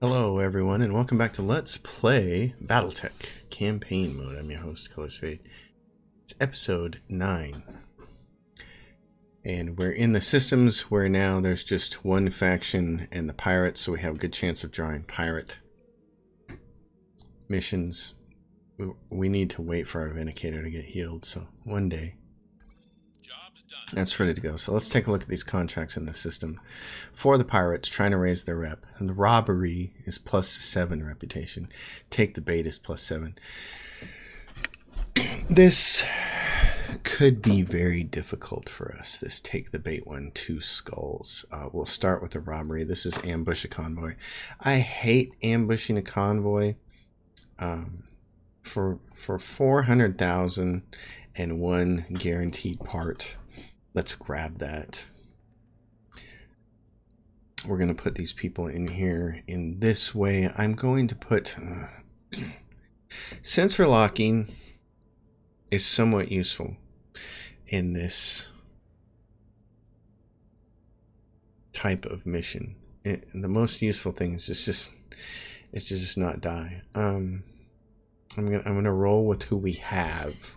Hello everyone and welcome back to Let's Play Battletech Campaign Mode. I'm your host, Colors Fade. It's episode 9. And we're in the systems where now there's just one faction and the pirates, so we have a good chance of drawing pirate missions. We need to wait for our Vindicator to get healed, so one day. That's ready to go. So let's take a look at these contracts in the system. For the pirates, trying to raise their rep. And the robbery is +7 reputation. Take the bait is +7. This could be very difficult for us. This take the bait one, 2 skulls. We'll start with the robbery. This is ambush a convoy. I hate ambushing a convoy. For 400,000 and 1 guaranteed part. Let's grab that. We're going to put these people in here in this way. I'm going to put... sensor locking is somewhat useful in this type of mission. The most useful thing is just not die. I'm gonna roll with who we have.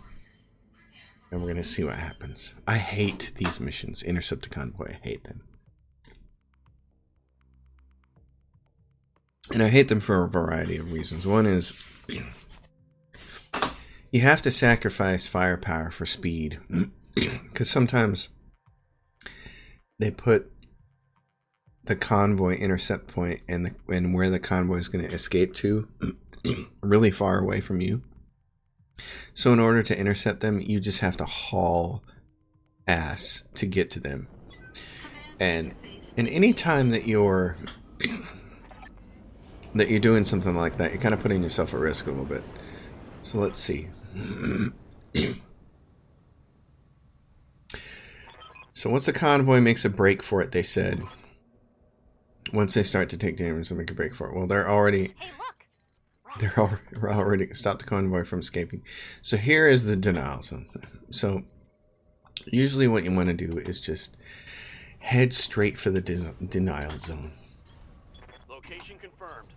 And we're going to see what happens. I hate these missions. Intercept a convoy. I hate them. And I hate them for a variety of reasons. One is you have to sacrifice firepower for speed. Because sometimes they put the convoy intercept point and where the convoy is going to escape to really far away from you. So in order to intercept them, you just have to haul ass to get to them. And any time that you're doing something like that, you're kind of putting yourself at risk a little bit. So let's see. So once a convoy makes a break for it, they said, once they start to take damage, they'll make a break for it. Well, they're already stopped the convoy from escaping. So here is the denial zone. So usually what you want to do is just head straight for the denial zone. Location confirmed.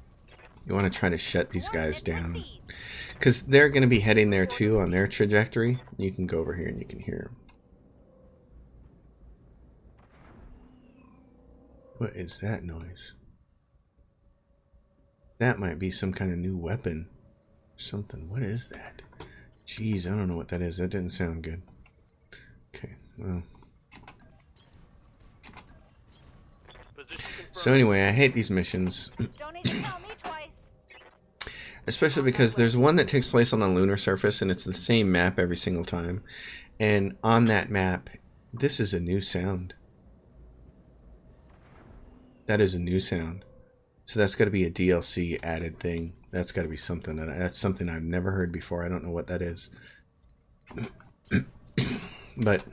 You want to try to shut these guys down because they're going to be heading there too on their trajectory. You can go over here and you can hear them. What is that noise? That might be some kind of new weapon. Something. What is that? Jeez, I don't know what that is. That didn't sound good. Okay, well. So anyway, I hate these missions. Especially because there's one that takes place on the lunar surface and it's the same map every single time. And on that map, this is a new sound. That is a new sound. So that's got to be a DLC added thing. That's got to be something. That's something I've never heard before. I don't know what that is. But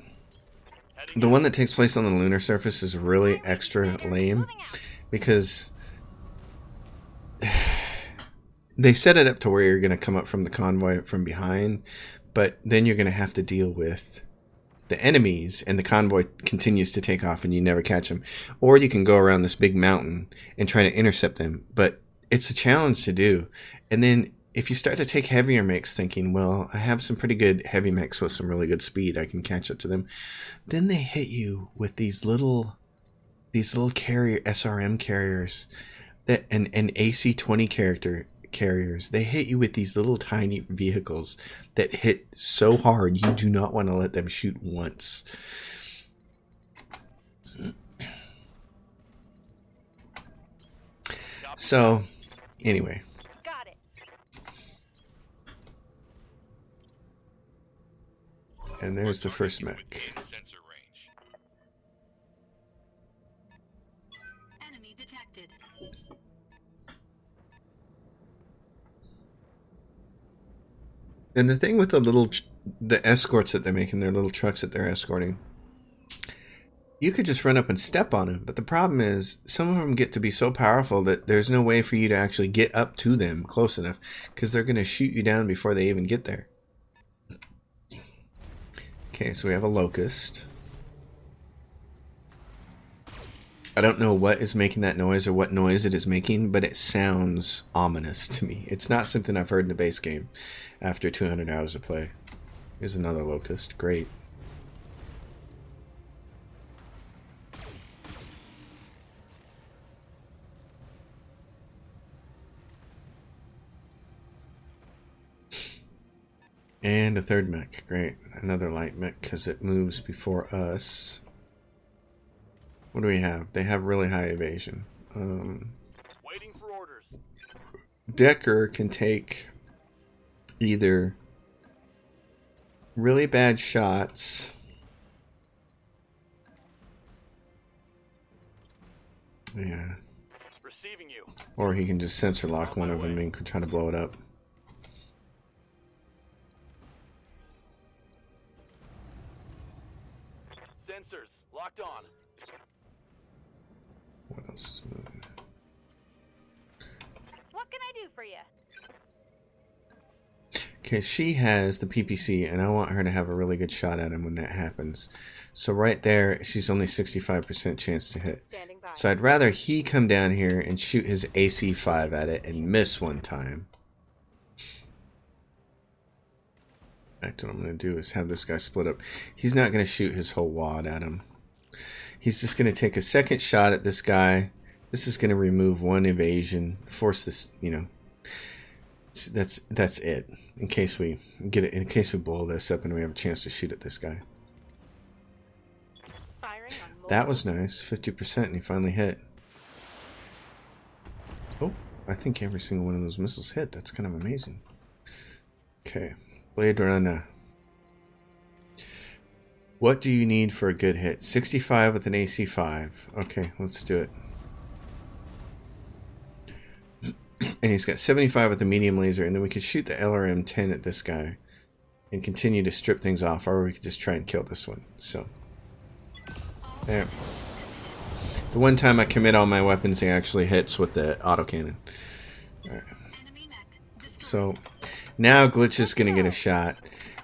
the one that takes place on the lunar surface is really extra lame. Because they set it up to where you're going to come up from the convoy from behind. But then you're going to have to deal with the enemies, and the convoy continues to take off and you never catch them. Or you can go around this big mountain and try to intercept them, but it's a challenge to do. And then if you start to take heavier mechs thinking, well, I have some pretty good heavy mechs with some really good speed, I can catch up to them, then they hit you with these little carrier SRM carriers that and AC-20 carriers. They hit you with these little tiny vehicles that hit so hard you do not want to let them shoot once. So anyway, Got it. and there's the first mech. Enemy detected. And the thing with the escorts that they make in their little trucks that they're escorting, you could just run up and step on them. But the problem is some of them get to be so powerful that there's no way for you to actually get up to them close enough because they're going to shoot you down before they even get there. Okay, so we have a locust. I don't know what is making that noise or what noise it is making, but it sounds ominous to me. It's not something I've heard in the base game after 200 hours of play. Here's another locust. Great. And a third mech. Great. Another light mech because it moves before us. What do we have? They have really high evasion. Waiting for orders. Decker can take either really bad shots yeah, Receiving you. or he can just sensor lock one of them and try to blow it up. Sensors locked on. What else is moving? What can I do for you? Okay, she has the PPC, and I want her to have a really good shot at him when that happens. So right there, she's only 65% chance to hit. Standing by. So I'd rather he come down here and shoot his AC5 at it and miss one time. In fact, what I'm going to do is have this guy split up. He's not going to shoot his whole wad at him. He's just going to take a second shot at this guy. This is going to remove one evasion, force this, you know. That's it. In case we get it, in case we blow this up and we have a chance to shoot at this guy. Firing on That was nice, 50%, and he finally hit. Oh, I think every single one of those missiles hit. That's kind of amazing. Okay, Blade Runner. What do you need for a good hit? 65 with an AC5. Okay, let's do it. And he's got 75 with a medium laser, and then we could shoot the LRM-10 at this guy and continue to strip things off, or we could just try and kill this one. So, there. The one time I commit all my weapons, he actually hits with the autocannon. Alright. So, now Glitch is going to get a shot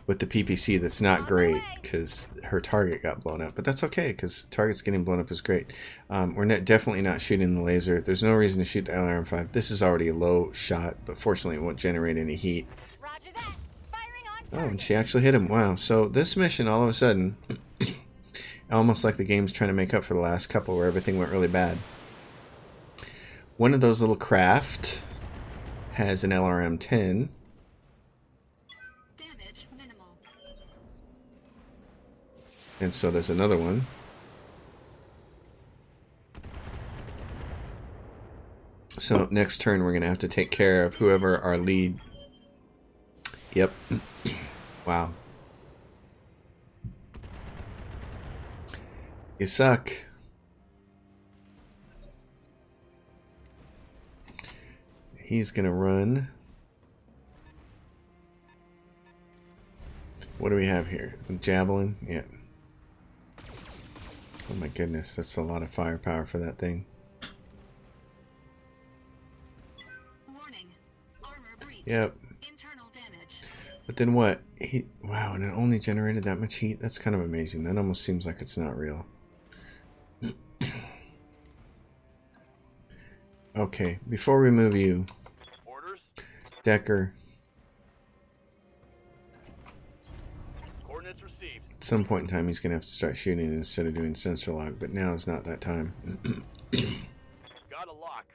with the PPC that's not great, because her target got blown up. But that's okay, because targets getting blown up is great. We're definitely not shooting the laser. There's no reason to shoot the LRM-5. This is already a low shot, but fortunately it won't generate any heat. Roger that. Firing on Oh, target. and she actually hit him. Wow. So this mission, all of a sudden, almost like the game's trying to make up for the last couple where everything went really bad. One of those little craft has an LRM-10. And so there's another one. So next turn we're going to have to take care of whoever our lead. Yep. Wow. You suck. He's going to run. What do we have here? A javelin? Yeah. Oh my goodness, that's a lot of firepower for that thing. Warning. Armor breach. Yep. Internal damage. But then what? Wow, and it only generated that much heat? That's kind of amazing. That almost seems like it's not real. Okay, before we move you, Orders. Decker, Coordinates received. at some point in time he's going to have to start shooting instead of doing sensor lock, but now is not that time. Got a lock.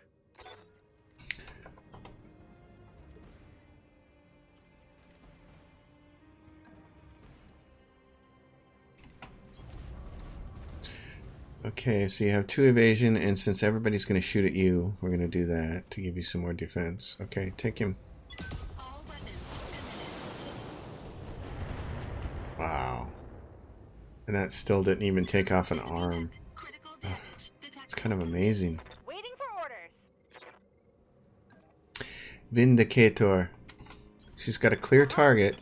Okay, so you have 2 evasion, and since everybody's going to shoot at you, we're going to do that to give you some more defense. Okay, take him. All weapons eliminated. Wow. And that still didn't even take off an arm. Critical damage detected. It's kind of amazing. Waiting for orders. Vindicator. She's got a clear target.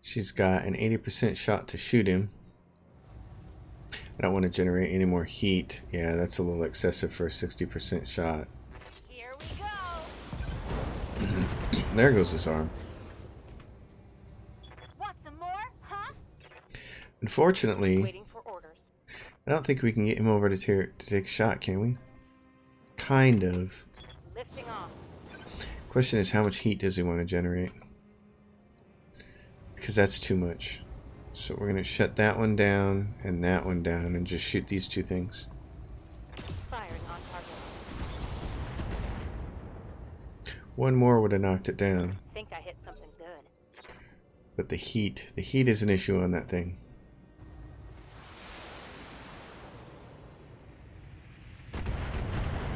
She's got an 80% shot to shoot him. I don't want to generate any more heat. Yeah, that's a little excessive for a 60% shot. Here we go. There goes his arm. Want some more? Huh? Unfortunately, Waiting for orders. I don't think we can get him over to take a shot, can we? Kind of. Lifting off. Question is, how much heat does he want to generate? Because that's too much. So we're going to shut that one down and just shoot these two things. Firing on target. One more would have knocked it down. Think I hit something good. But the heat is an issue on that thing.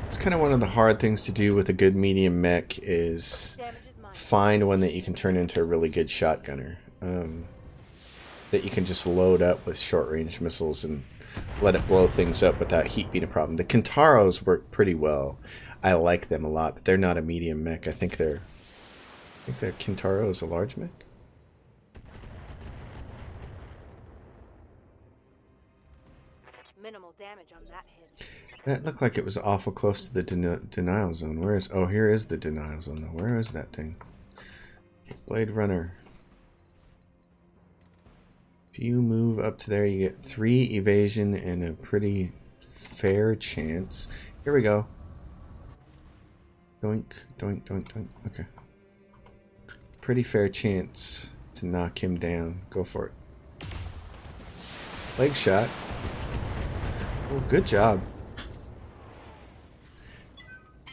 It's kind of one of the hard things to do with a good medium mech is Damage is mine. find one that you can turn into a really good shotgunner. That you can just load up with short-range missiles and let it blow things up without heat being a problem. The Kintaros work pretty well. I like them a lot, but they're not a medium mech. I think their Kintaro is a large mech. Minimal damage on that hit. That looked like it was awful close to the denial zone. Where is... Oh, here is the denial zone. Where is that thing? Blade Runner. If you move up to there, you get 3 evasion and a pretty fair chance. Here we go. Doink, doink, doink, doink. Okay. Pretty fair chance to knock him down. Go for it. Leg shot. Oh, good job.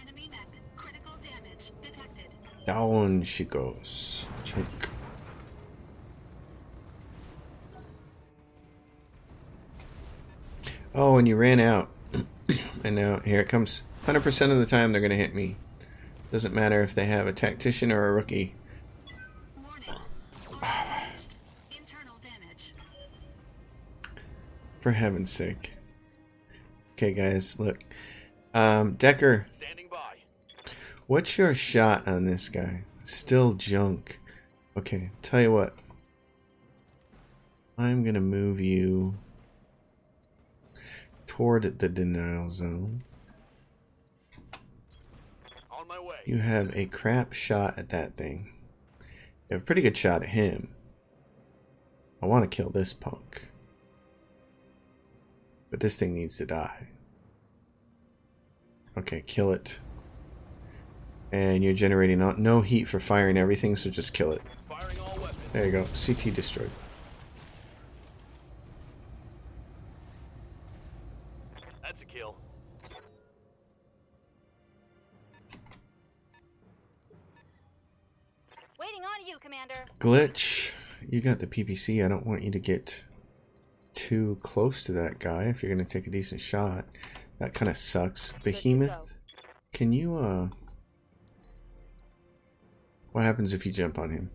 Enemy mech. Critical damage detected. Down she goes. Chunk. Oh, and you ran out. And now here it comes. 100% of the time they're going to hit me. Doesn't matter if they have a tactician or a rookie. Warning. All damaged. Internal damage. For heaven's sake. Okay, guys, look. Decker, Standing by. what's your shot on this guy? Still junk. Okay, tell you what. I'm going to move you toward the denial zone. On my way. You have a crap shot at that thing. You have a pretty good shot at him. I want to kill this punk. But this thing needs to die. Okay, kill it. And you're generating no heat for firing everything, so just kill it. Firing all weapons. There you go. CT destroyed. That's a kill. Waiting on you, Commander. Glitch, you got the PPC. I don't want you to get too close to that guy if you're going to take a decent shot. That kind of sucks. Behemoth, can you, what happens if you jump on him?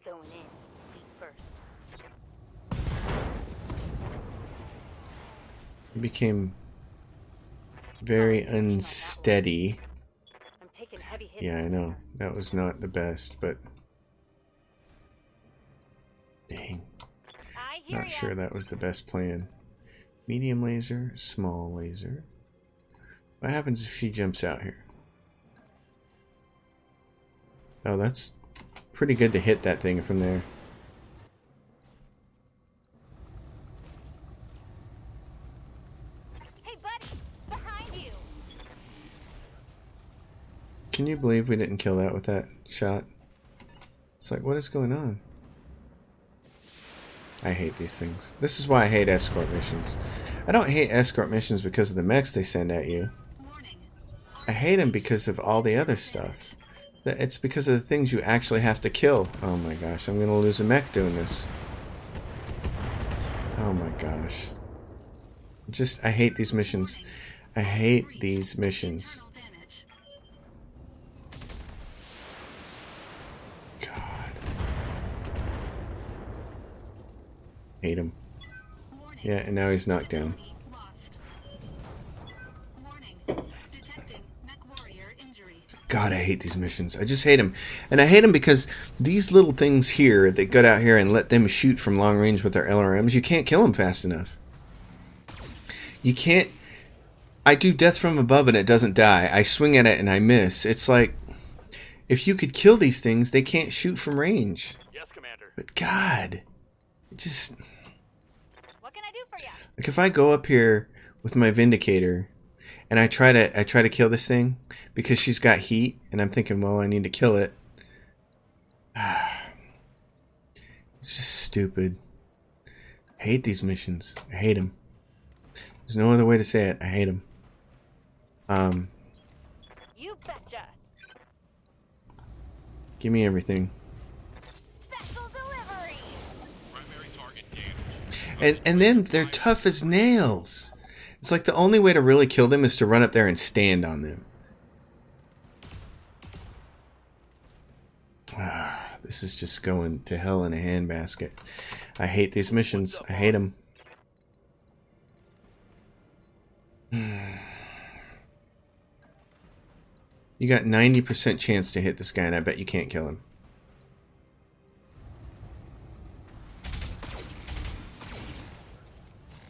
Going in. Feet first. He became very unsteady. I'm taking heavy hits. Yeah, I know. That was not the best, but... Dang. I hear Not ya. sure that was the best plan. Medium laser, small laser. What happens if she jumps out here? Oh, that's pretty good to hit that thing from there. Hey, buddy, behind you. Can you believe we didn't kill that with that shot? It's like, what is going on? I hate these things. This is why I hate escort missions. I don't hate escort missions because of the mechs they send at you. Warning. I hate them because of all the other stuff. It's because of the things you actually have to kill. Oh my gosh, I'm gonna lose a mech doing this. Oh my gosh. I hate these missions. I hate these missions. Internal damage. God. Hate him. Warning. Yeah, and now he's knocked down. Lost. Warning. Detecting mech warrior injury. God, I hate these missions. I just hate them. And I hate them because these little things here that get out here and let them shoot from long range with their LRMs, you can't kill them fast enough. You can't... I do death from above and it doesn't die. I swing at it and I miss. It's like, if you could kill these things, they can't shoot from range. Yes, Commander. But God, it just... What can I do for you? Like if I go up here with my Vindicator and I try to kill this thing because she's got heat, and I'm thinking, well, I need to kill it. It's just stupid. I hate these missions. I hate them. There's no other way to say it. I hate them. You betcha. Give me everything. Special delivery. Primary target damaged. And then they're tough as nails. It's like the only way to really kill them is to run up there and stand on them. This is just going to hell in a handbasket. I hate these missions. I hate them. You got 90% chance to hit this guy, and I bet you can't kill him.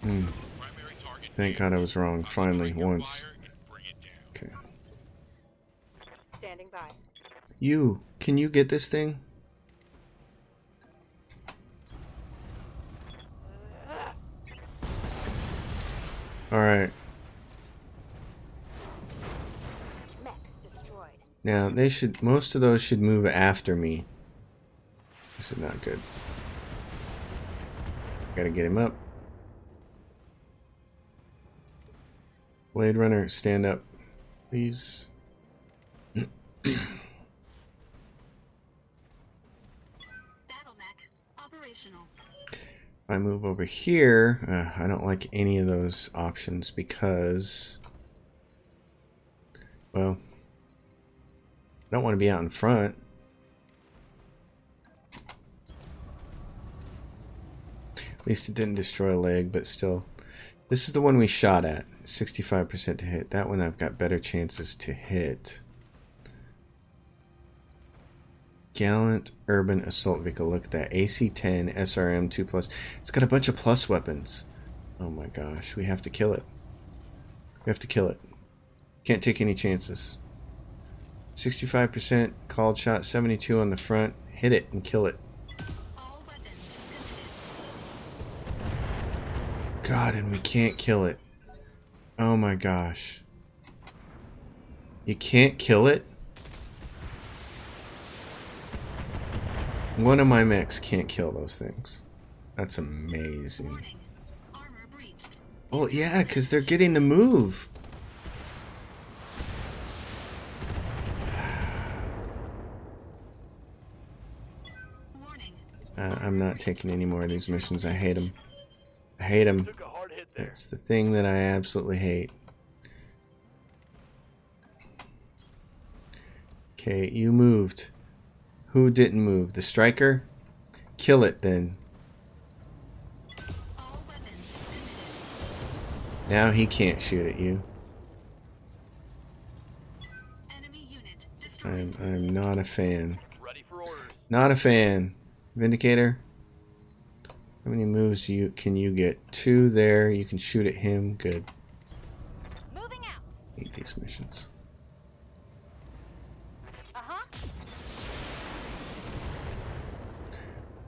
Primary target Thank God I was wrong. Finally, once. fire and bring it down. Okay. Standing by. You, can you get this thing? Alright. Mech destroyed. Now, they should, most of those should move after me. This is not good. Gotta get him up. Blade Runner, stand up, please. Battletech operational. If I move over here, I don't like any of those options because, well, I don't want to be out in front. At least it didn't destroy a leg, but still. This is the one we shot at. 65% to hit. That one I've got better chances to hit. Gallant Urban Assault Vehicle. Look at that. AC-10, SRM 2+. It's got a bunch of plus weapons. Oh my gosh. We have to kill it. We have to kill it. Can't take any chances. 65% called shot. 72 on the front. Hit it and kill it. All weapons committed. God, and we can't kill it. Oh my gosh. You can't kill it? One of my mechs can't kill those things. That's amazing. Warning. Armor breached. Well, yeah, because they're getting to move. Warning. I'm not taking any more of these missions. I hate them. I hate them. Took a hard hit there. That's the thing that I absolutely hate. Okay, you moved. Who didn't move? The striker? Kill it then. All weapons committed. Now he can't shoot at you. Enemy unit destroyed. I'm not a fan. Ready for orders. Not a fan. Vindicator? How many moves can you get? 2 there. You can shoot at him. Good. Moving out. Hate these missions. Uh-huh.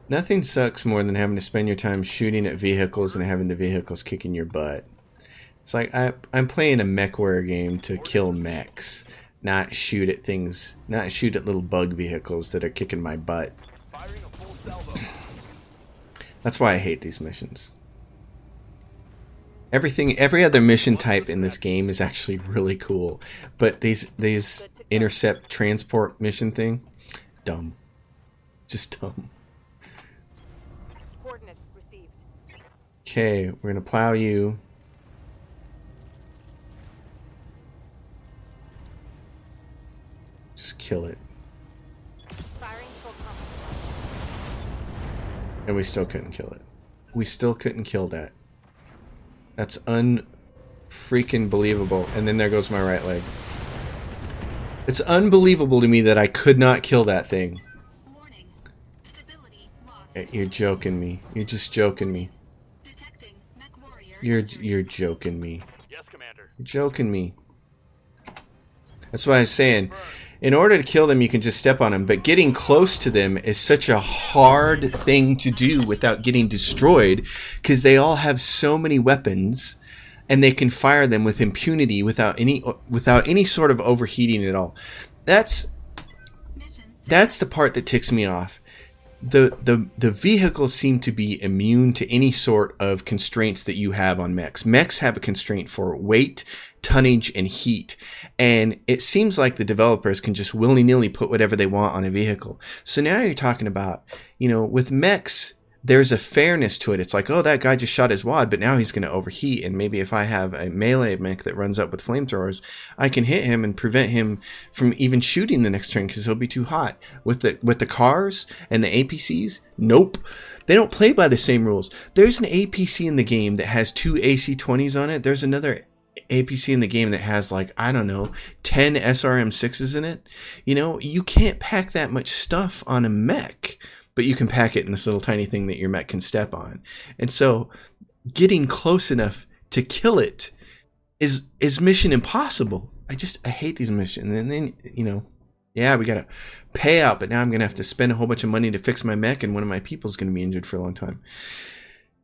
Nothing sucks more than having to spend your time shooting at vehicles and having the vehicles kicking your butt. It's like I'm playing a mechware game to kill mechs, not shoot at things, not shoot at little bug vehicles that are kicking my butt. Firing a full salvo. That's why I hate these missions. Every other mission type in this game is actually really cool, but these intercept transport mission thing, dumb, just dumb. Coordinates received. Okay, we're gonna plow you. Just kill it, Firing full complement. and we still couldn't kill it. We still couldn't kill that. That's unfreaking believable. And then there goes my right leg. It's unbelievable to me that I could not kill that thing. Warning. Stability lost. You're joking me. You're just joking me. Detecting mech warrior. You're joking me. Yes, Commander. You're joking me. That's why I was saying, In order to kill them, you can just step on them, but getting close to them is such a hard thing to do without getting destroyed, because they all have so many weapons, and they can fire them with impunity without any sort of overheating at all. That's the part that ticks me off. The vehicles seem to be immune to any sort of constraints that you have on mechs. Mechs have a constraint for weight, tonnage, and heat. And it seems like the developers can just willy-nilly put whatever they want on a vehicle. So now you're talking about, with mechs, there's a fairness to it. It's like, oh, that guy just shot his wad, but now he's going to overheat. And maybe if I have a melee mech that runs up with flamethrowers, I can hit him and prevent him from even shooting the next turn because he'll be too hot. With the cars and the APCs, nope. They don't play by the same rules. There's an APC in the game that has 2 AC-20s on it. There's another APC in the game that has 10 SRM-6s in it. You can't pack that much stuff on a mech. But you can pack it in this little tiny thing that your mech can step on. And so getting close enough to kill it is mission impossible. I hate these missions. And then, we got to pay out, but now I'm going to have to spend a whole bunch of money to fix my mech, and one of my people's going to be injured for a long time.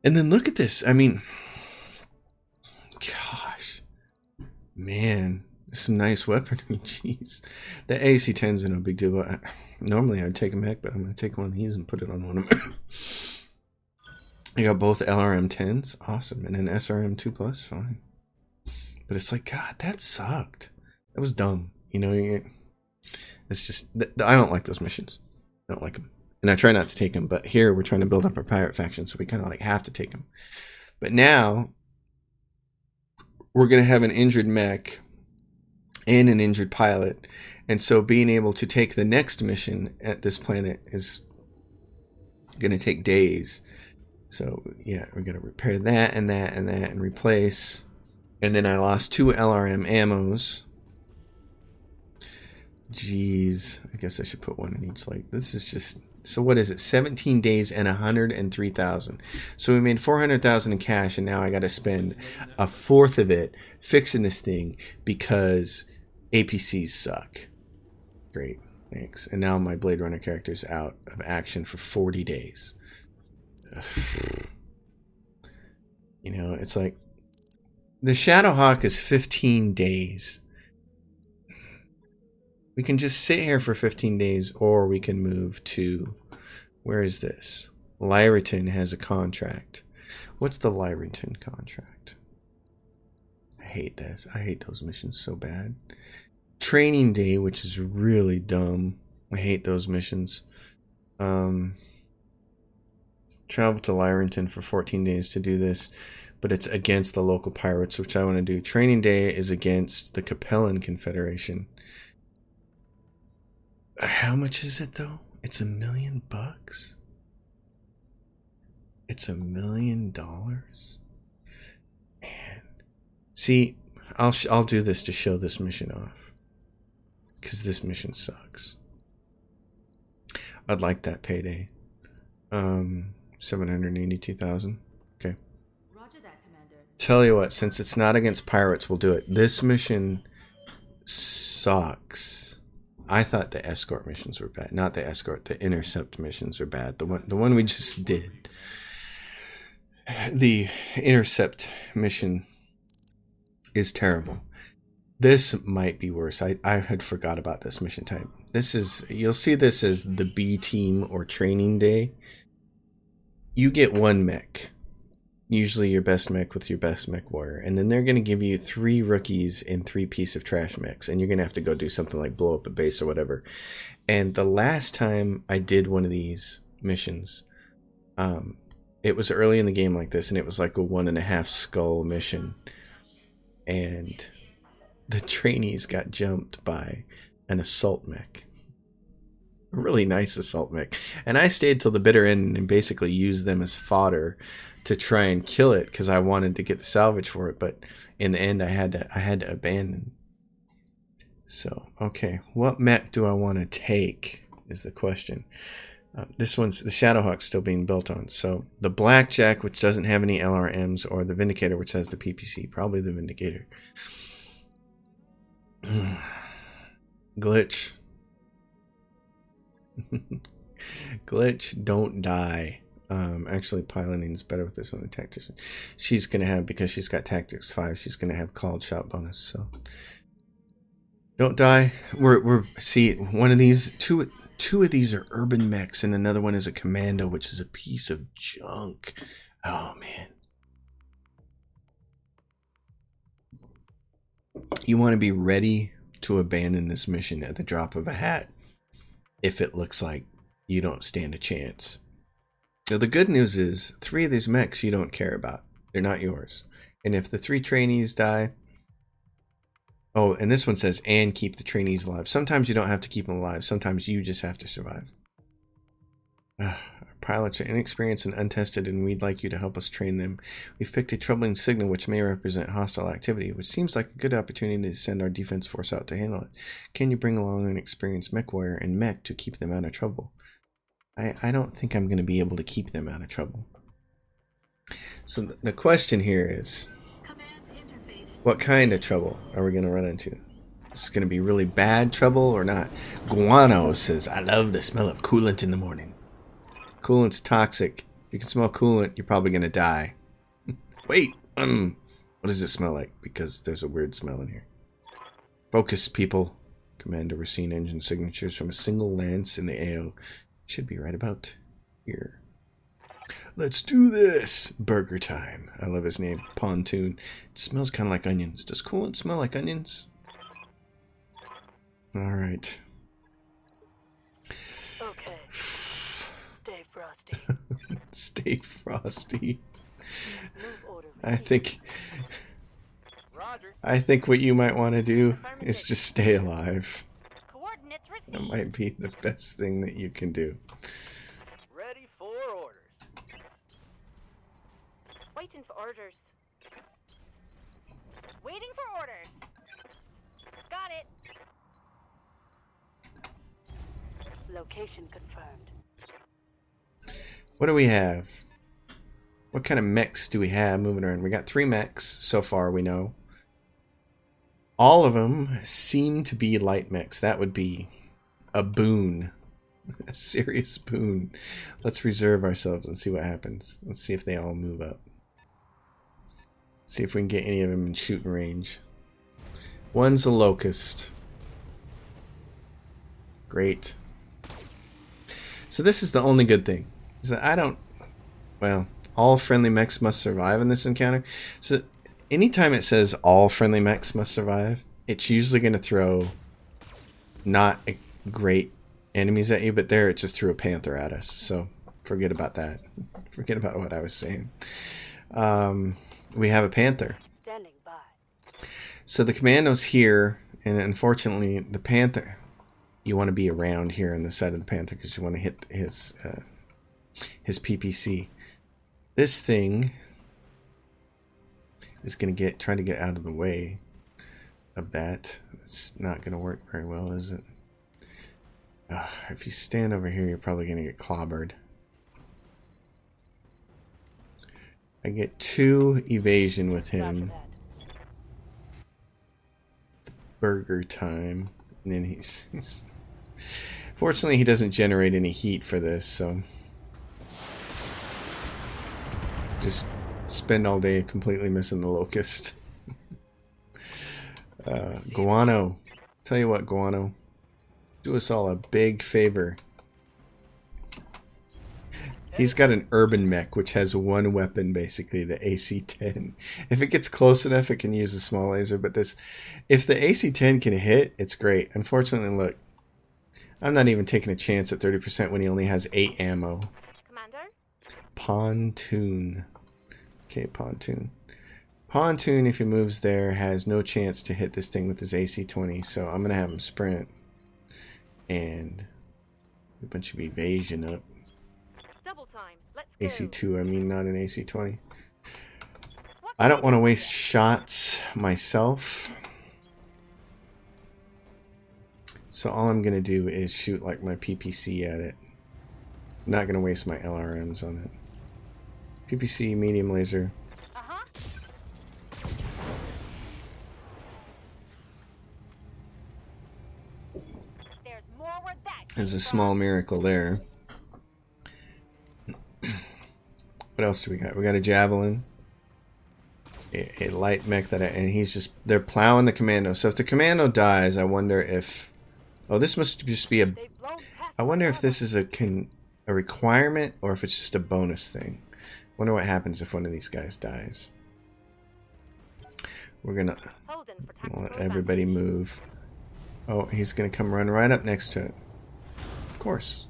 And then look at this. I mean, gosh, man, some nice weaponry. Jeez. The AC-10s are no big deal, but normally I'd take a mech, but I'm going to take one of these and put it on one of them. I got both LRM-10s. Awesome. And an SRM-2+. Fine. But it's like, God, that sucked. That was dumb. It's just, I don't like those missions. I don't like them. And I try not to take them. But here we're trying to build up our pirate faction, so we kind of have to take them. But now we're going to have an injured mech and an injured pilot. And so being able to take the next mission at this planet is going to take days. So, yeah, we're going to repair that and that and that and replace. And then I lost 2 LRM ammos. Jeez. I guess I should put one in each. This is just... So what is it? 17 days and 103,000. So we made 400,000 in cash, and now I got to spend a fourth of it fixing this thing because APCs suck. Great, thanks. And now my Blade Runner character's out of action for 40 days. It's like the Shadowhawk is 15 days. We can just sit here for 15 days, or we can move to, where is this? Lyraton has a contract. What's the Lyraton contract? I hate this. I hate those missions so bad. Training Day, which is really dumb. I hate those missions. Travel to Lyraton for 14 days to do this, but it's against the local pirates, which I want to do. Training Day is against the Capellan Confederation. How much is it though? It's $1 million. It's $1 million. Man, see, I'll do this to show this mission off, because this mission sucks. I'd like that payday. 782,000. Okay. Roger that, Commander. Tell you what, since it's not against pirates, we'll do it. This mission sucks. I thought the escort missions were bad. Not the escort, the intercept missions are bad. The one we just did. The intercept mission is terrible. This might be worse. I had forgot about this mission type. You'll see this as the B team or training day. You get 1 mech. Usually your best mech with your best mech warrior. And then they're going to give you 3 rookies and 3 piece of trash mechs. And you're going to have to go do something like blow up a base or whatever. And the last time I did one of these missions, it was early in the game like this. And it was like a 1.5 skull mission. And the trainees got jumped by an assault mech. A really nice assault mech. And I stayed till the bitter end and basically used them as fodder to try and kill it because I wanted to get the salvage for it, but in the end I had to abandon. So, okay, what mech do I want to take is the question. This one's the Shadowhawk's still being built on. So the Blackjack, which doesn't have any LRMs, or the Vindicator, which has the PPC. Probably the Vindicator. Glitch. Glitch, don't die. Actually, piloting is better with this one. The tactician, she's gonna have, because she's got tactics 5. She's gonna have called shot bonus. So don't die. We're see, one of these two of these are urban mechs, and another one is a commando, which is a piece of junk. Oh man. You want to be ready to abandon this mission at the drop of a hat if it looks like you don't stand a chance. Now, the good news is 3 of these mechs you don't care about. They're not yours. And if the 3 trainees die... Oh, and this one says, and keep the trainees alive. Sometimes you don't have to keep them alive. Sometimes you just have to survive. Our pilots are inexperienced and untested, and we'd like you to help us train them. We've picked a troubling signal which may represent hostile activity, which seems like a good opportunity to send our defense force out to handle it. Can you bring along an experienced mech warrior and mech to keep them out of trouble? I don't think I'm going to be able to keep them out of trouble. So the question here is, what kind of trouble are we going to run into? Is this going to be really bad trouble or not? Guano says, I love the smell of coolant in the morning. Coolant's toxic. If you can smell coolant, you're probably going to die. Wait, what does it smell like? Because there's a weird smell in here. Focus, people. Commander, we're seeing engine signatures from a single lance in the AO. Should be right about here. Let's do this! Burger time. I love his name. Pontoon. It smells kind of like onions. Does coolant smell like onions? Alright. Okay. Stay frosty. Stay frosty. Move order. I think what you might want to do is just stay alive. Coordinates received. That might be the best thing that you can do. Ready for orders. Waiting for orders. Waiting for orders. Got it. Location confirmed. What do we have? What kind of mechs do we have moving around? We got 3 mechs so far, we know. All of them seem to be light mechs. That would be a boon. A serious boon. Let's reserve ourselves and see what happens. Let's see if they all move up. See if we can get any of them in shooting range. One's a locust. Great. So this is the only good thing. Is that well, all friendly mechs must survive in this encounter. So anytime it says all friendly mechs must survive, it's usually going to throw not great enemies at you, but there it just threw a panther at us. So forget about that. Forget about what I was saying. We have a panther. Standing by. So the commando's here, and unfortunately the panther, you want to be around here on the side of the panther because you want to hit his PPC. This thing is going to try to get out of the way of that. It's not going to work very well, is it? If you stand over here, you're probably going to get clobbered. I get 2 evasion with him. Burger time. And then he's fortunately he doesn't generate any heat for this, so just spend all day completely missing the locust. Guano. Tell you what, Guano. Do us all a big favor. He's got an urban mech which has 1 weapon, basically, the AC-10. If it gets close enough, it can use a small laser, but if the AC-10 can hit, it's great. Unfortunately, look, I'm not even taking a chance at 30% when he only has 8 ammo. Commander? Pontoon. Okay, Pontoon. Pontoon, if he moves there, has no chance to hit this thing with his AC-20, so I'm going to have him sprint. And a bunch of evasion up. Double time. Let's go. AC-2, I mean, not an AC-20. I don't want to waste shots myself. So all I'm going to do is shoot like my PPC at it. I'm not going to waste my LRMs on it. PPC, medium laser. Uh-huh. There's more where that is a came small from. miracle there. What else do we got? We got a javelin, a light mech and he's just, they're plowing the commando. So if the commando dies, I wonder if, oh, this must just be a, They've blown past I wonder my if this is a requirement or if it's just a bonus thing. Wonder what happens if one of these guys dies. We're gonna Holding for tactical let everybody move. Oh, he's gonna come run right up next to it. Of course.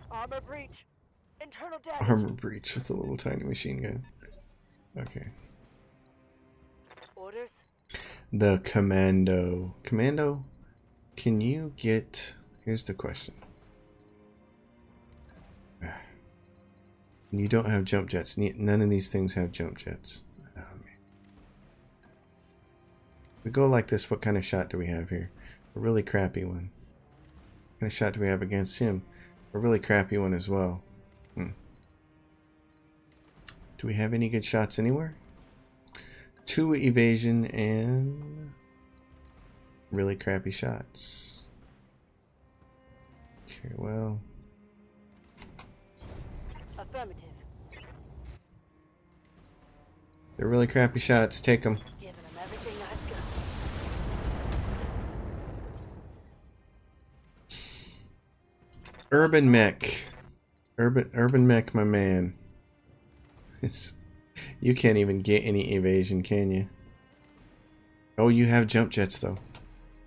Armor breach. Internal damage. Armor breach with a little tiny machine gun. Okay. Orders. The commando. Commando, can you get... Here's the question. You don't have jump jets. None of these things have jump jets. Oh, man. We go like this, what kind of shot do we have here? A really crappy one. What kind of shot do we have against him? A really crappy one as well. Do we have any good shots anywhere? 2 evasion and really crappy shots. Okay, well. Affirmative. They're really crappy shots. Take them. Giving them everything I've got. Urban mech. Urban mech, my man. You can't even get any evasion, can you? Oh, you have jump jets though.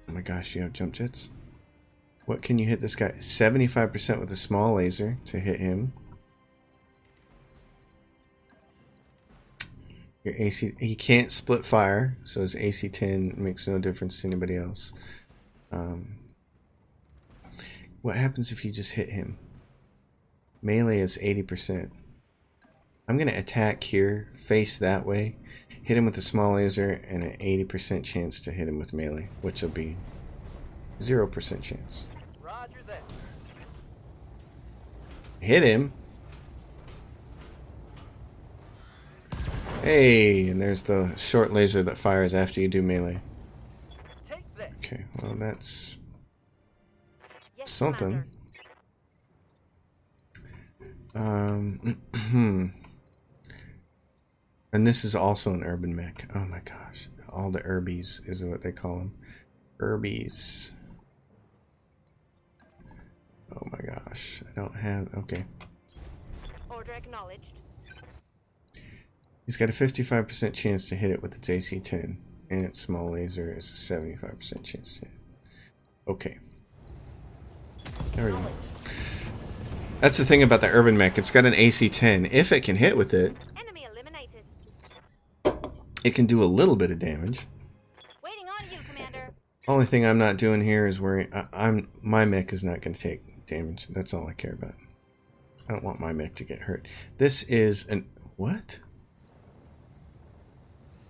Oh my gosh, you have jump jets? What can you hit this guy? 75% with a small laser to hit him. Your AC, he can't split fire, so his AC 10 makes no difference to anybody else. What happens if you just hit him? Melee is 80%. I'm going to attack here, face that way, hit him with a small laser, and an 80% chance to hit him with melee, which will be 0% chance. Roger that. Hit him. Hey, and there's the short laser that fires after you do melee. Take that. Okay, well that's Yes, something. Commander. And this is also an urban mech. Oh my gosh. All the Urbies is what they call them. Urbies. Oh my gosh. I don't have... Okay. Order acknowledged. He's got a 55% chance to hit it with its AC 10. And its small laser is a 75% chance to hit it. Okay. There we go. That's the thing about the urban mech. It's got an AC 10. If it can hit with it, Enemy eliminated. it can do a little bit of damage. Waiting on you, Commander. Only thing I'm not doing here is worrying. My mech is not going to take damage. That's all I care about. I don't want my mech to get hurt. This is an... What?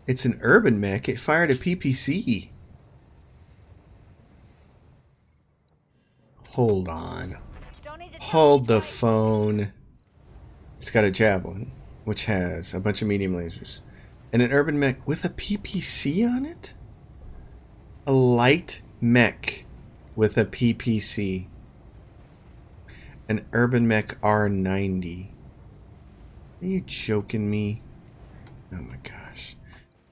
It's an urban mech. It fired a PPC. Hold on. Don't need to tell Hold me the twice. phone. It's got a javelin, which has a bunch of medium lasers. And an urban mech with a PPC on it? A light mech with a PPC. An urban mech R90. Are you joking me? Oh my gosh.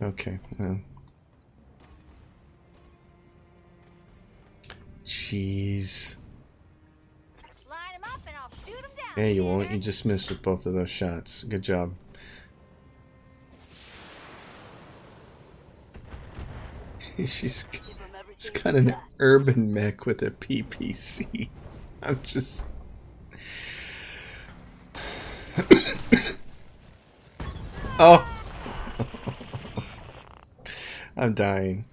Okay, well. Jeez. Line them up and I'll shoot them down. Hey, you won't. You Commander. just missed with both of those shots. Good job. She's Give 'em everything it's you got an got. urban mech with a PPC. I'm just... Oh! I'm dying.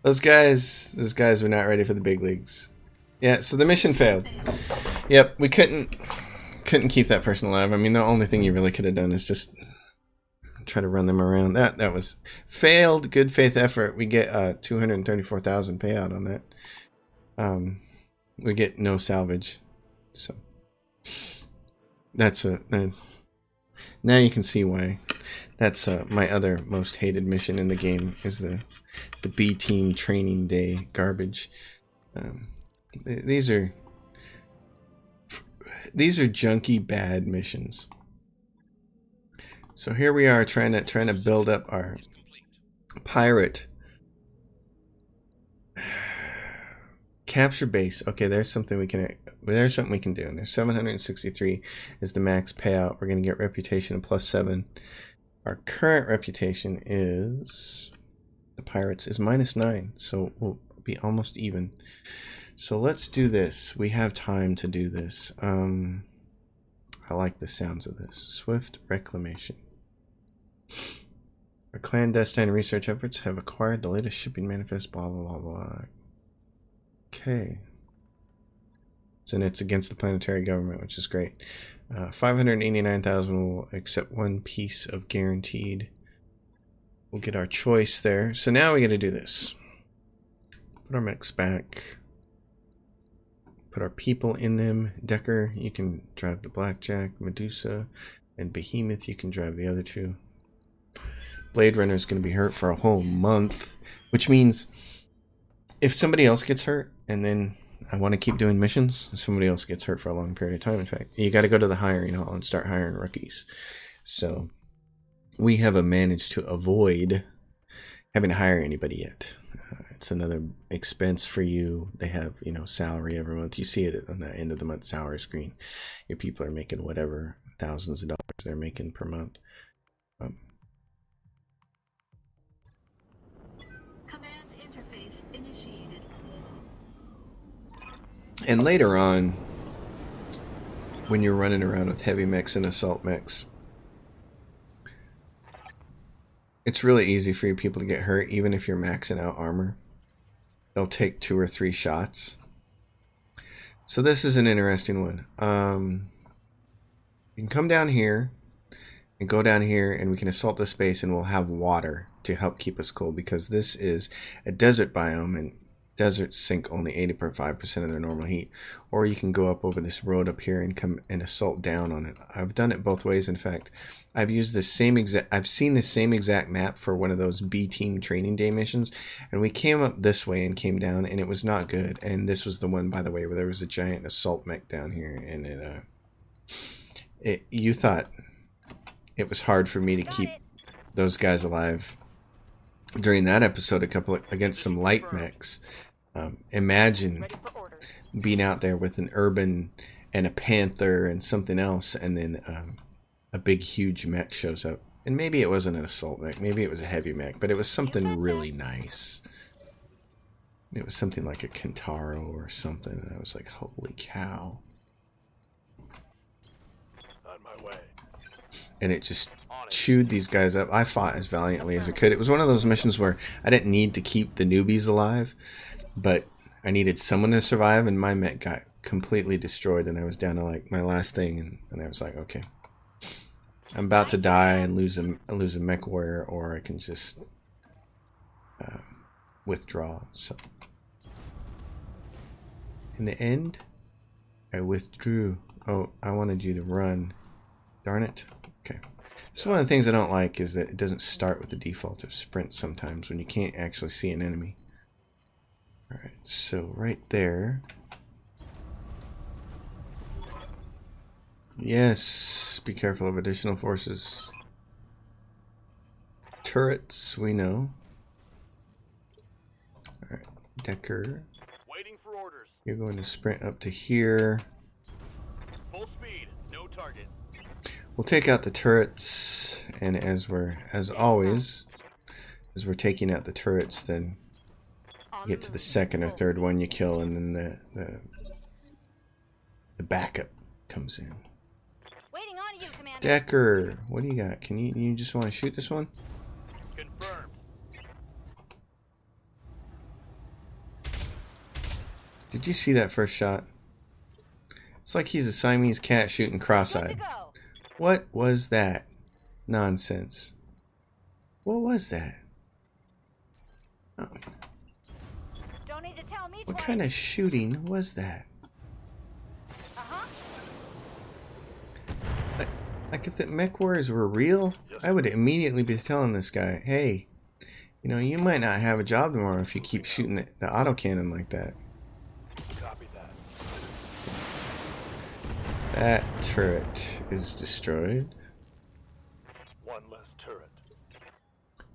Those guys were not ready for the big leagues. Yeah, so the mission failed. Yep, we couldn't keep that person alive. I mean, the only thing you really could have done is just try to run them around. That was failed. Good faith effort. We get 234,000 payout on that. We get no salvage. So that's Now you can see why. That's my other most hated mission in the game is the B team training day garbage. These are junky bad missions. So here we are trying to build up our pirate capture base. Okay, there's something we can do. There's 763 is the max payout. We're gonna get reputation of +7. Our current reputation is the pirates is -9, so we'll be almost even. So let's do this. We have time to do this. I like the sounds of this. Swift reclamation. Our clandestine research efforts have acquired the latest shipping manifest, blah blah blah blah. Okay. And it's against the planetary government, which is great. 589,000 will accept 1 piece of guaranteed. We'll get our choice there. So now we got to do this. Put our mechs back. Put our people in them. Decker, you can drive the Blackjack. Medusa and Behemoth, you can drive the other 2. Blade Runner is going to be hurt for a whole month, which means if somebody else gets hurt and then I want to keep doing missions, somebody else gets hurt for a long period of time. In fact, you got to go to the hiring hall and start hiring rookies. So we have managed to avoid having to hire anybody yet. It's another expense for you. They have, salary every month. You see it on the end of the month salary screen. Your people are making whatever thousands of dollars they're making per month. Command interface initiated. And later on, when you're running around with heavy mechs and assault mechs, it's really easy for your people to get hurt, even if you're maxing out armor. They'll take 2 or 3 shots. So this is an interesting one. You can come down here and go down here, and we can assault this base, and we'll have water to help keep us cool, because this is a desert biome, and deserts sink only 85% of their normal heat. Or you can go up over this road up here and come and assault down on it. I've done it both ways. In fact, I've seen the same exact map for one of those B team training day missions, and we came up this way and came down, and it was not good. And this was the one, by the way, where there was a giant assault mech down here, and you thought it was hard for me to keep those guys alive during that episode against some light mechs. Imagine being out there with an urban and a panther and something else, and then a big huge mech shows up. And maybe it wasn't an assault mech, maybe it was a heavy mech, but it was something really nice. It was something like a Kentaro or something, and I was like, holy cow. On my way. And it just chewed these guys up. I fought as valiantly as I could. It was one of those missions where I didn't need to keep the newbies alive, but I needed someone to survive, and my mech got completely destroyed, and I was down to like my last thing, and I was like, okay, I'm about to die and lose a mech warrior, or I can just withdraw. So in the end, I withdrew. Oh, I wanted you to run. Darn it. Okay. So one of the things I don't like is that it doesn't start with the default of sprint sometimes when you can't actually see an enemy. Alright, so right there. Yes, be careful of additional forces. Turrets, we know. Alright, Decker. Waiting for orders. You're going to sprint up to here. Full speed. No target. We'll take out the turrets, and as we're taking out the turrets, then you get to the second or third one you kill, and then the backup comes in. Waiting on you, Commander. Decker, what do you got? Can you just want to shoot this one? Confirmed. Did you see that first shot? It's like he's a Siamese cat shooting Good to cross-eyed. go. What was that nonsense? What was that? Oh, Don't need to tell me what twice. kind of shooting was that? Uh-huh. Like, if the mech wars were real, I would immediately be telling this guy, hey, you know, you might not have a job tomorrow if you keep shooting the autocannon like that. Copy that. That turret is destroyed. One less turret.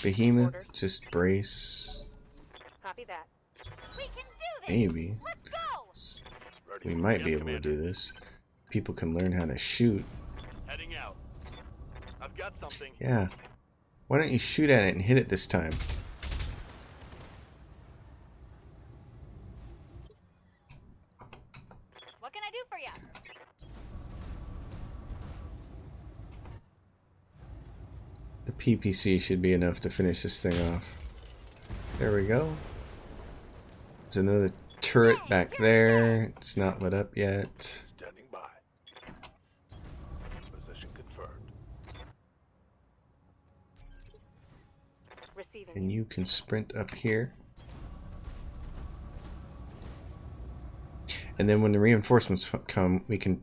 Behemoth, just brace. Copy that. We can do this! Maybe. Let's go! Ready We for might yes, be able to Commander. do this. People can learn how to shoot. Heading out. I've got something. Yeah. Why don't you shoot at it and hit it this time? What can I do for you? The PPC should be enough to finish this thing off. There we go. There's another turret back there. It's not lit up yet. Standing by. Position confirmed. Receiving. And you can sprint up here. And then when the reinforcements come, we can...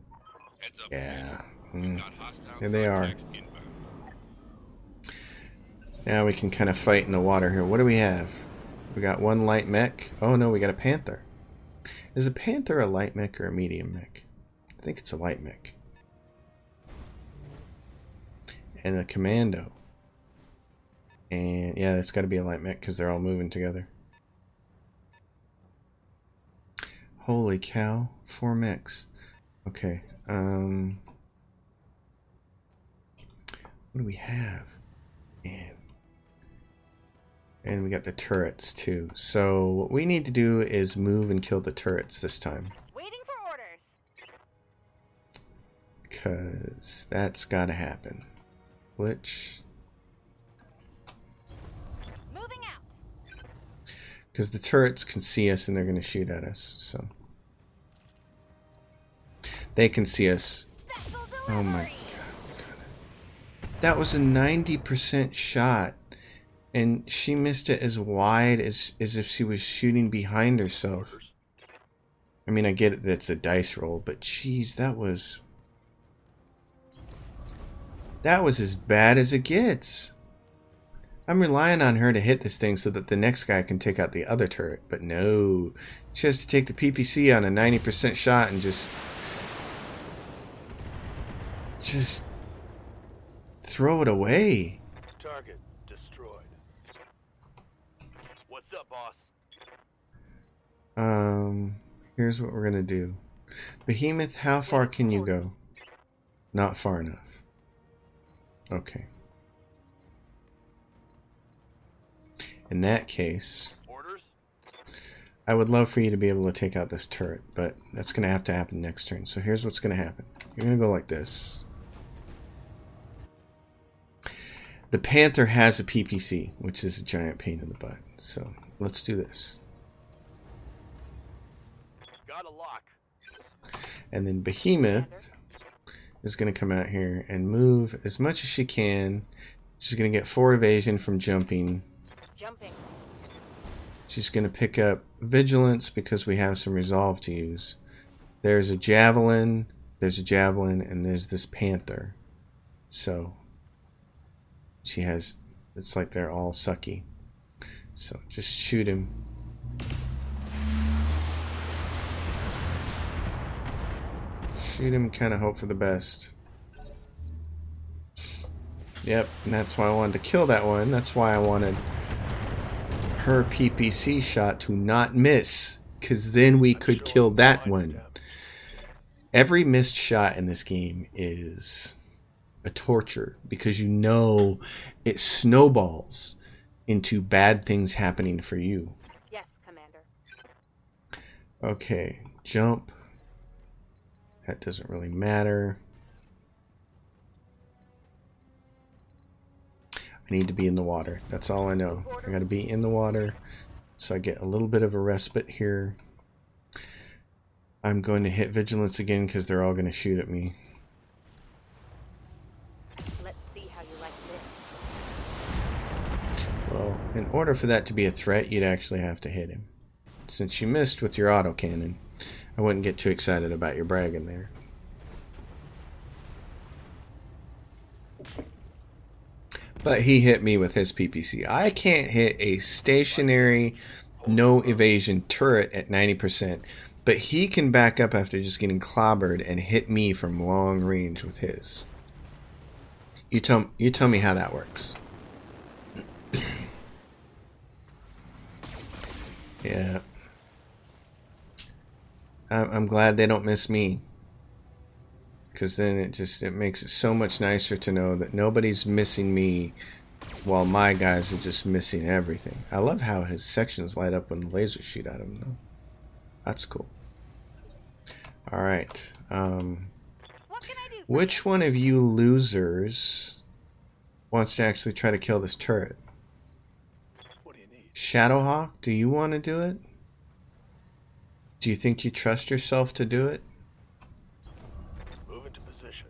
Yeah. Here they are. Now we can kind of fight in the water here. What do we have? We got one light mech. Oh no, we got a panther. Is a panther a light mech or a medium mech? I think it's a light mech. And a commando. And yeah, it's got to be a light mech because they're all moving together. Holy cow, 4 mechs. Okay. What do we have? Man. And we got the turrets too. So what we need to do is move and kill the turrets this time. Waiting for orders. Because that's gotta happen. Glitch. Moving out. Because the turrets can see us and they're gonna shoot at us. So they can see us. Special Oh my delivery. god. That was a 90% shot. And she missed it as wide as if she was shooting behind herself. I mean, I get it, that's a dice roll, but geez, that was as bad as it gets. I'm relying on her to hit this thing so that the next guy can take out the other turret, but no. She has to take the PPC on a 90% shot and just throw it away. Target destroyed. What's up, boss? Here's what we're gonna do. Behemoth, how far can you go? Not far enough. Okay. In that case, Orders? I would love for you to be able to take out this turret, but that's gonna have to happen next turn. So here's what's gonna happen. You're gonna go like this. The Panther has a PPC, which is a giant pain in the butt. So let's do this. Got a lock. And then Behemoth is going to come out here and move as much as she can. She's going to get 4 evasion from jumping. Jumping. She's going to pick up Vigilance because we have some resolve to use. There's a Javelin, and there's this Panther. So she has, it's like they're all sucky. So just shoot him. Shoot him, kind of hope for the best. Yep, and that's why I wanted to kill that one. That's why I wanted her PPC shot to not miss, because then we could kill that one. Every missed shot in this game is a torture, because you know it snowballs into bad things happening for you. Yes, Commander. Okay, jump. That doesn't really matter. I need to be in the water. That's all I know. I gotta be in the water so I get a little bit of a respite here. I'm going to hit Vigilance again because they're all going to shoot at me. Let's see how you like this. Well, in order for that to be a threat, you'd actually have to hit him. Since you missed with your autocannon, I wouldn't get too excited about your bragging there. But he hit me with his PPC. I can't hit a stationary, no evasion turret at 90%. But he can back up after just getting clobbered and hit me from long range with his. You tell me how that works. Yeah. I'm glad they don't miss me. Because then it makes it so much nicer to know that nobody's missing me while my guys are just missing everything. I love how his sections light up when the lasers shoot at him, though. That's cool. Alright. What can I do? Which one of you losers wants to actually try to kill this turret? What do you need? Shadowhawk, do you want to do it? Do you think you trust yourself to do it? Move into position.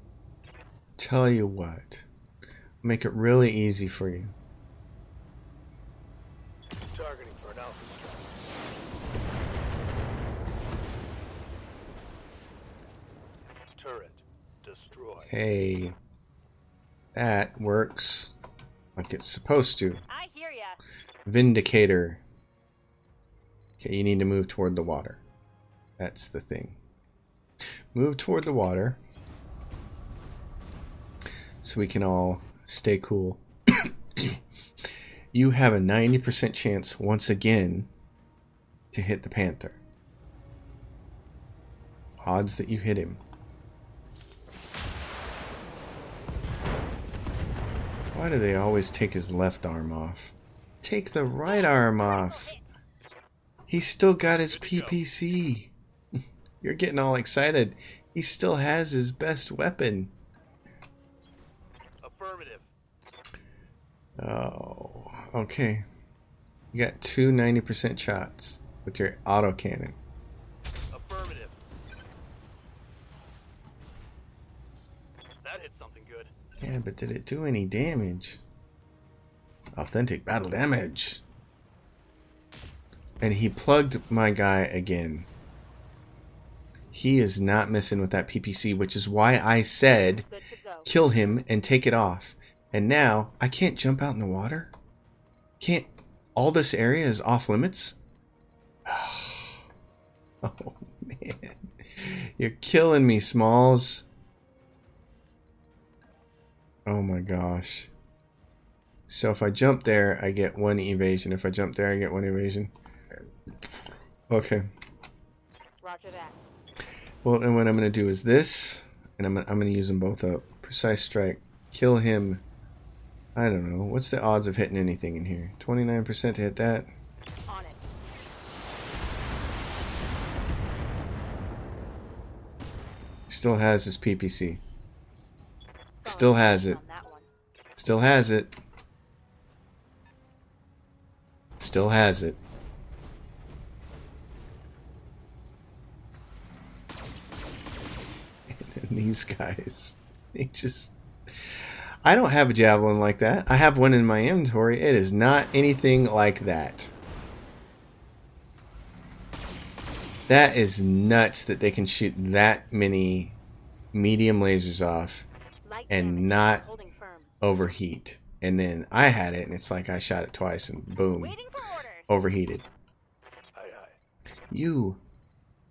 Tell you what. Make it really easy for you. Targeting for an alpha strike. Turret destroyed. Hey. That works like it's supposed to. I hear ya. Vindicator. Okay, you need to move toward the water. That's the thing. Move toward the water so we can all stay cool. You have a 90% chance once again to hit the Panther. Odds that you hit him. Why do they always take his left arm off? Take the right arm off. He's still got his PPC. You're getting all excited. He still has his best weapon. Affirmative. Oh, okay. You got two 90% shots with your autocannon. Affirmative. That hit something good. Yeah, but did it do any damage? Authentic battle damage. And he plugged my guy again. He is not missing with that PPC, which is why I said Good to go. kill him and take it off. And now I can't jump out in the water? Can't. All this area is off limits? Oh, man. You're killing me, Smalls. Oh my gosh. So if I jump there, I get one evasion. If I jump there, I get one evasion. Okay. Roger that. Well, then what I'm going to do is this, and I'm going to use them both up. Precise strike. Kill him. I don't know. What's the odds of hitting anything in here? 29% to hit that. On it. Still has his PPC. Still has it. On that one. Still has it. Still has it. And these guys, they just... I don't have a javelin like that. I have one in my inventory. It is not anything like that. That is nuts that they can shoot that many medium lasers off Light and damage. not Holding firm. overheat. And then I had it, and it's like I shot it twice, and boom, Waiting for orders. overheated. Aye, aye.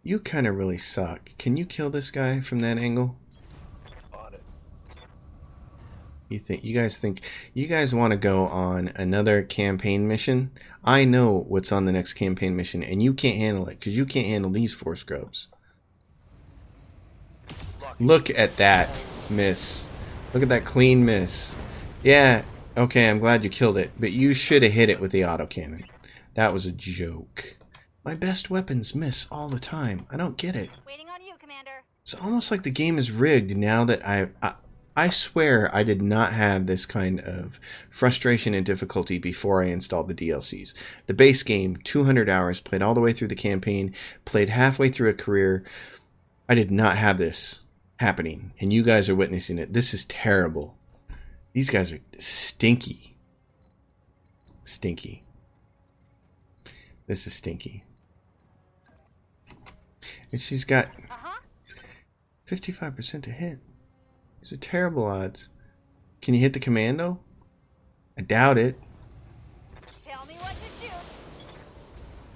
You kind of really suck. Can you kill this guy from that angle? On it. You guys want to go on another campaign mission? I know what's on the next campaign mission, and you can't handle it because you can't handle these 4 scrubs. Look at that miss. Look at that clean miss. Yeah, okay, I'm glad you killed it, but you should have hit it with the autocannon. That was a joke. My best weapons miss all the time. I don't get it. Waiting on you, Commander. It's almost like the game is rigged now that I swear I did not have this kind of frustration and difficulty before I installed the DLCs. The base game, 200 hours, played all the way through the campaign, played halfway through a career. I did not have this happening, and you guys are witnessing it. This is terrible. These guys are stinky. Stinky. This is stinky. And she's got 55% to hit. These are terrible odds. Can you hit the commando? I doubt it. Tell me what to shoot.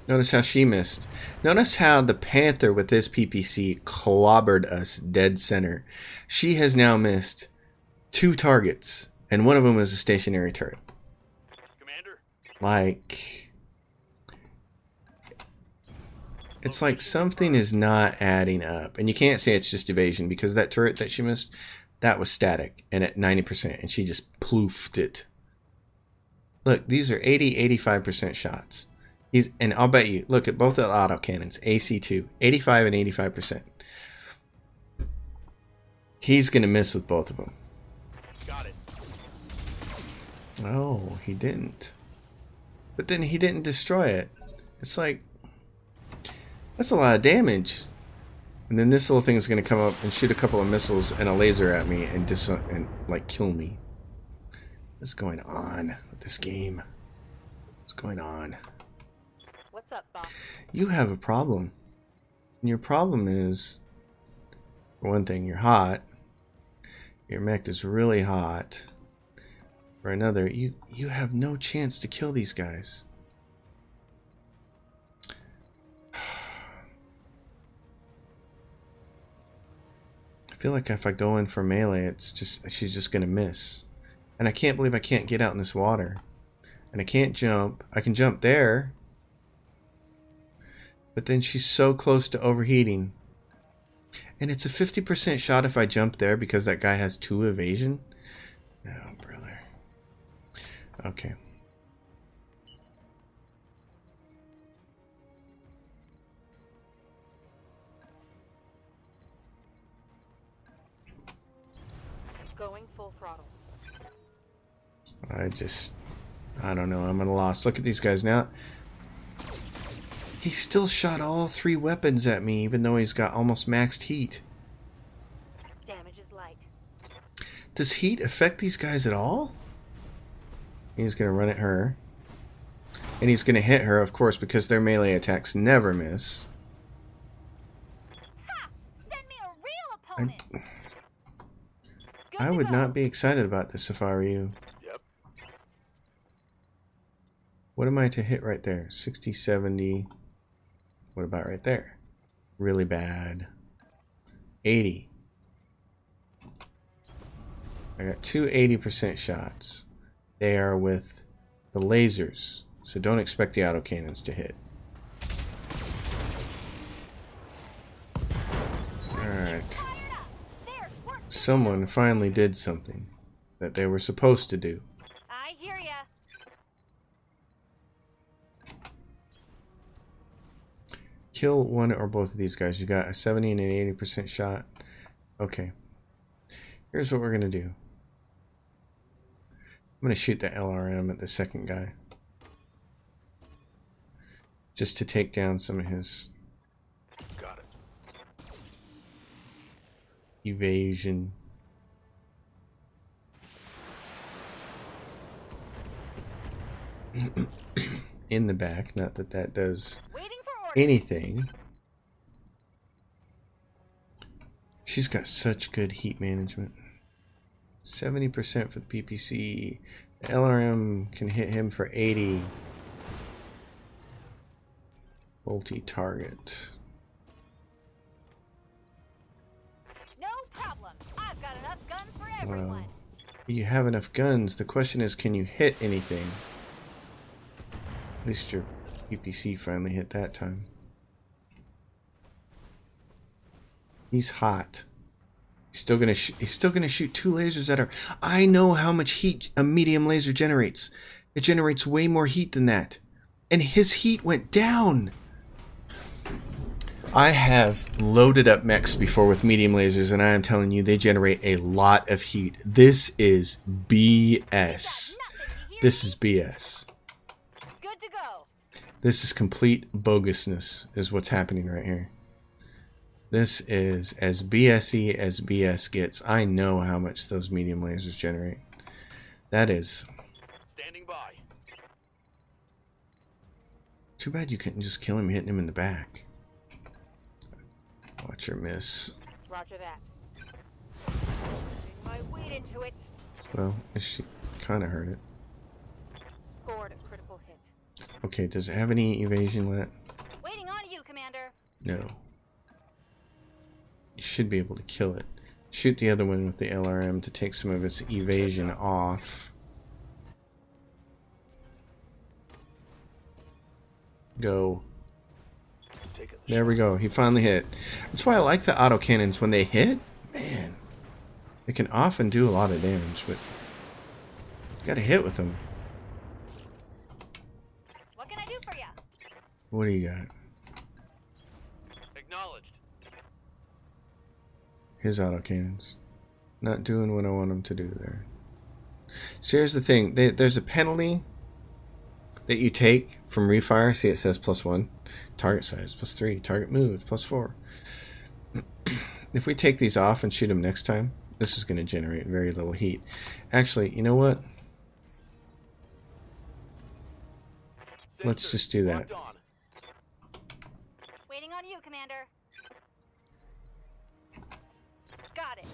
Notice how she missed. Notice how the Panther with this PPC clobbered us dead center. She has now missed 2 targets, and one of them was a stationary turret. Commander, Like, it's like something is not adding up. And you can't say it's just evasion, because that turret that she missed, that was static and at 90%, and she just ploofed it. Look, these are 80-85% shots. And I'll bet you, look at both the auto cannons, AC2, 85 and 85%. He's going to miss with both of them. got it. Oh, he didn't. But then he didn't destroy it. It's like, that's a lot of damage. And then this little thing is going to come up and shoot a couple of missiles and a laser at me and like kill me. What's going on with this game? What's going on? What's up, boss? You have a problem. And your problem is, for one thing, you're hot. Your mech is really hot. For another, you have no chance to kill these guys. I feel like if I go in for melee, she's just gonna miss. And I can't believe I can't get out in this water. And I can't jump. I can jump there. But then she's so close to overheating. And it's a 50% shot if I jump there because that guy has 2 evasion. Oh, brother. Okay. Going full throttle. I don't know. I'm at a loss. Look at these guys now. He still shot all 3 weapons at me, even though he's got almost maxed heat. Damage is light. Does heat affect these guys at all? He's going to run at her. And he's going to hit her, of course, because their melee attacks never miss. Ha! Send me a real opponent. Good I to would go. not be excited about this if I were you. Yep. What am I to hit right there? 60, 70. What about right there? Really bad. 80. I got 2 80% shots. They are with the lasers, so don't expect the autocannons to hit. Alright. There, work. Someone finally did something that they were supposed to do. I hear ya. Kill one or both of these guys. You got a 70 and an 80% shot. Okay. Here's what we're going to do. I'm going to shoot the LRM at the second guy. Just to take down some of his Got it. evasion. In the back. Not that that does Waiting for orders. anything. She's got such good heat management. 70% for the PPC. The LRM can hit him for 80. Multi-target. No problem. I've got enough guns for everyone. Well, you have enough guns. The question is, can you hit anything? At least your PPC finally hit that time. He's hot. He's still gonna shoot 2 lasers at her. I know how much heat a medium laser generates. It generates way more heat than that, and his heat went down. I have loaded up mechs before with medium lasers, and I am telling you, they generate a lot of heat. This is BS. Nothing, you hear This me? is BS. Good to go. This is complete bogusness, is what's happening right here. This is as BS-y as BS gets. I know how much those medium lasers generate. That is Standing by. too bad you couldn't just kill him hitting him in the back. Watch her miss. Roger that. Putting my weight into it. Well, she kind of heard it. Okay, does it have any evasion lat? Waiting on you, Commander. No. You should be able to kill it. Shoot the other one with the LRM to take some of its evasion off. Go. There we go. He finally hit. That's why I like the autocannons. When they hit, man, they can often do a lot of damage, but you gotta hit with them. What can I do for you? What do you got? Acknowledged. His autocannons. Not doing what I want them to do there. So here's the thing. There's a penalty that you take from refire. See, it says +1. Target size +3. Target moved +4. If we take these off and shoot them next time, this is going to generate very little heat. Actually, you know what? Let's just do that. Locked on. Waiting on you, Commander. Got it.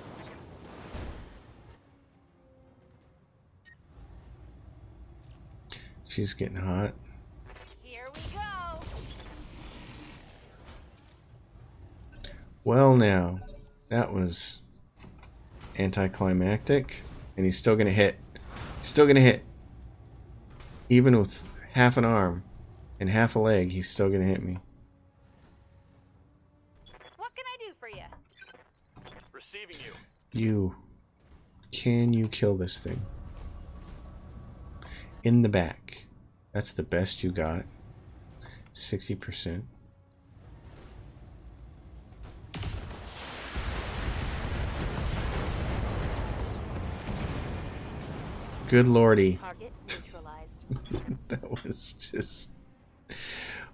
She's getting hot. Here we go. Well, now, that was anticlimactic, and he's still gonna hit. Still gonna hit. Even with half an arm and half a leg, he's still gonna hit me. What can I do for you? Receiving you. Can you kill this thing? In the back. That's the best you got. 60%. Good lordy. Target neutralized. That was just...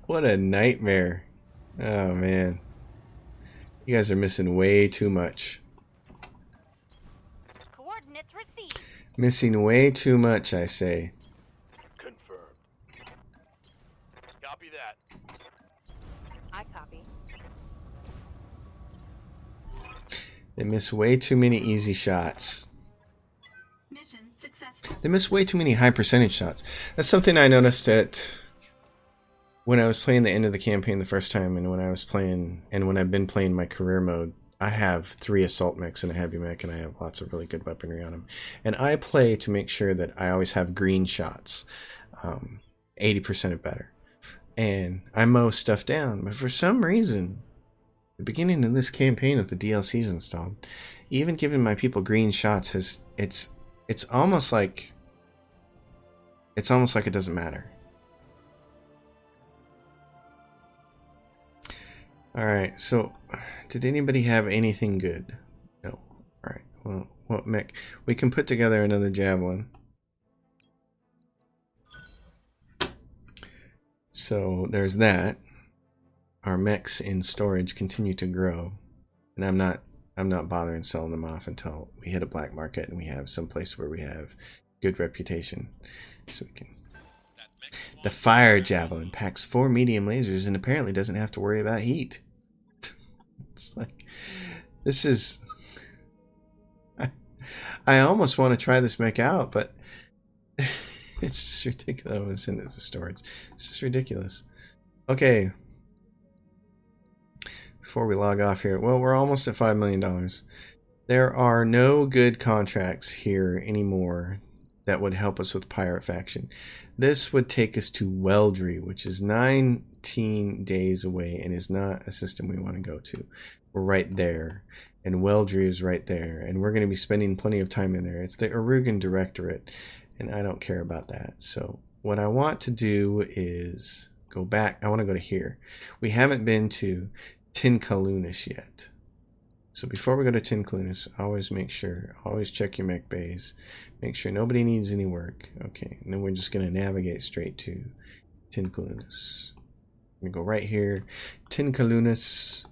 What a nightmare. Oh, man. You guys are missing way too much. Coordinates received. Missing way too much, I say. Confirmed. Copy that. I copy. They miss way too many easy shots. Mission successful. They miss way too many high percentage shots. That's something I noticed at when I was playing the end of the campaign the first time, and when I was playing, and when I've been playing my career mode. I have 3 assault mechs and a heavy mech, and I have lots of really good weaponry on them. And I play to make sure that I always have green shots, 80% or better. And I mow stuff down, but for some reason, the beginning of this campaign with the DLCs installed, even giving my people green shots has it's almost like it doesn't matter. Alright, so did anybody have anything good? No. Alright, well, what mech? We can put together another javelin. So there's that. Our mechs in storage continue to grow. And I'm not bothering selling them off until we hit a black market and we have some place where we have good reputation. So we can. The fire javelin packs 4 medium lasers and apparently doesn't have to worry about heat. It's like, this is... I almost want to try this mech out, but it's just ridiculous. I'm going to send it to storage. It's just ridiculous. Okay. Before we log off here, well, we're almost at $5 million. There are no good contracts here anymore that would help us with Pirate Faction. This would take us to Weldry, which is 19 days away and is not a system we want to go to. We're right there, and Weldry is right there, and we're going to be spending plenty of time in there. It's the Arugan Directorate, and I don't care about that. So what I want to do is go back. I want to go to here. We haven't been to Tinkalunis yet. So before we go to Tinkalunis, always make sure, always check your mech bays. Make sure nobody needs any work. Okay, and then we're just going to navigate straight to Tinkalunis. I'm going to go right here. Tinkalunis.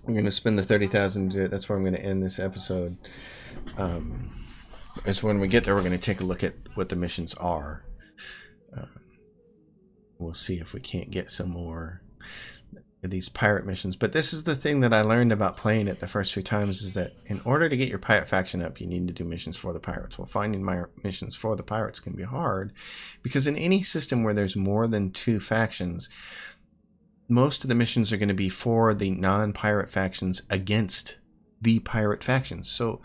We're going to spend the 30,000 to do it. That's where I'm going to end this episode. As when we get there, we're going to take a look at what the missions are. We'll see if we can't get some more these pirate missions. But this is the thing that I learned about playing it the first few times, is that in order to get your pirate faction up, you need to do missions for the pirates. Well, finding my missions for the pirates can be hard, because in any system where there's more than 2 factions, most of the missions are going to be for the non-pirate factions against the pirate factions. So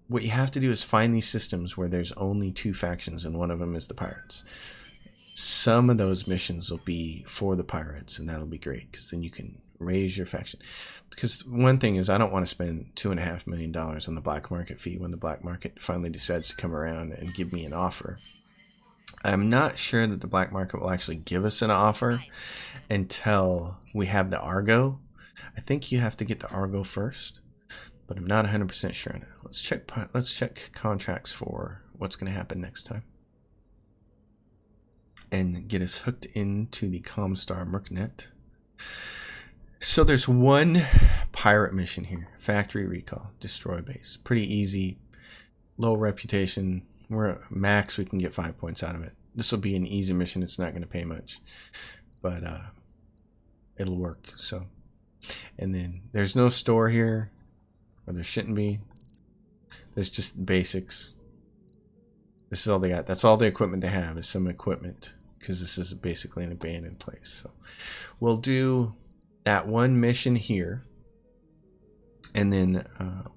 what you have to do is find these systems where there's only 2 factions and one of them is the pirates. Some of those missions will be for the pirates, and that'll be great, because then you can raise your faction. Because one thing is, I don't want to spend $2.5 million on the black market fee when the black market finally decides to come around and give me an offer. I'm not sure that the black market will actually give us an offer until we have the Argo. I think you have to get the Argo first, but I'm not 100% sure on it. Let's check contracts for what's going to happen next time, and get us hooked into the Comstar Mercnet. So there's one pirate mission here. Factory recall. Destroy base. Pretty easy. Low reputation. We're at max. We can get 5 points out of it. This will be an easy mission. It's not going to pay much, but it'll work. So, and then there's no store here, or there shouldn't be. There's just basics. This is all they got. That's all the equipment they have, is some equipment, because this is basically an abandoned place. So we'll do that one mission here, and then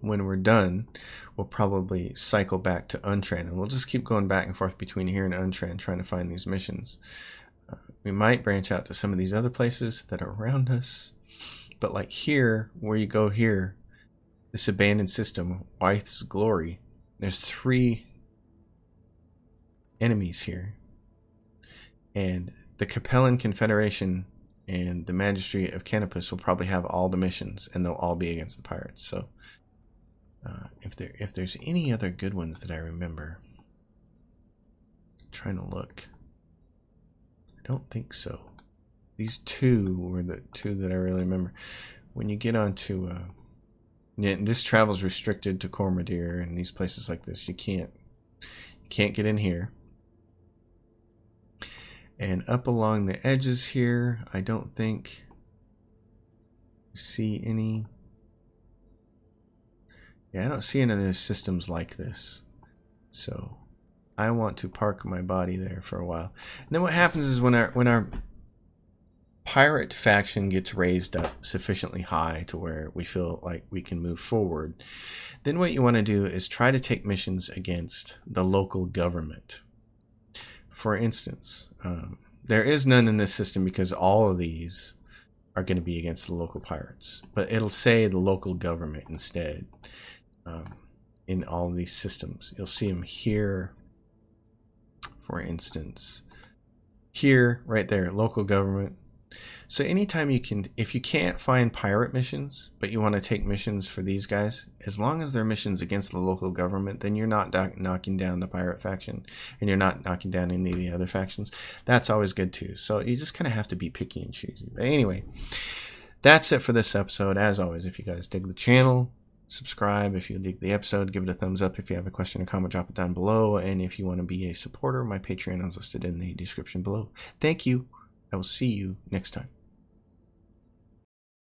when we're done, we'll probably cycle back to Untran, and we'll just keep going back and forth between here and Untran, trying to find these missions. We might branch out to some of these other places that are around us, but like here, where you go here, this abandoned system, Wythe's Glory, there's 3 enemies here, and the Capellan Confederation and the Magistrate of Canopus will probably have all the missions, and they'll all be against the pirates. So if there's any other good ones that I remember, I'm trying to look, I don't think so. These 2 were the 2 that I really remember. When you get onto yeah, this travel's restricted to Cormadir and these places like this. You can't get in here. And up along the edges here, I don't think you see any. Yeah, I don't see any of the systems like this. So I want to park my body there for a while. And then what happens is when our pirate faction gets raised up sufficiently high to where we feel like we can move forward, then what you want to do is try to take missions against the local government. For instance, there is none in this system because all of these are going to be against the local pirates, but it'll say the local government instead. In all of these systems, you'll see them here, for instance, here, right there, local government. So anytime you can, if you can't find pirate missions, but you want to take missions for these guys, as long as they're missions against the local government, then you're not knocking down the pirate faction, and you're not knocking down any of the other factions. That's always good too. So you just kind of have to be picky and choosy. But anyway, that's it for this episode. As always, if you guys dig the channel, subscribe. If you dig the episode, give it a thumbs up. If you have a question or comment, drop it down below. And if you want to be a supporter, my Patreon is listed in the description below. Thank you. I will see you next time.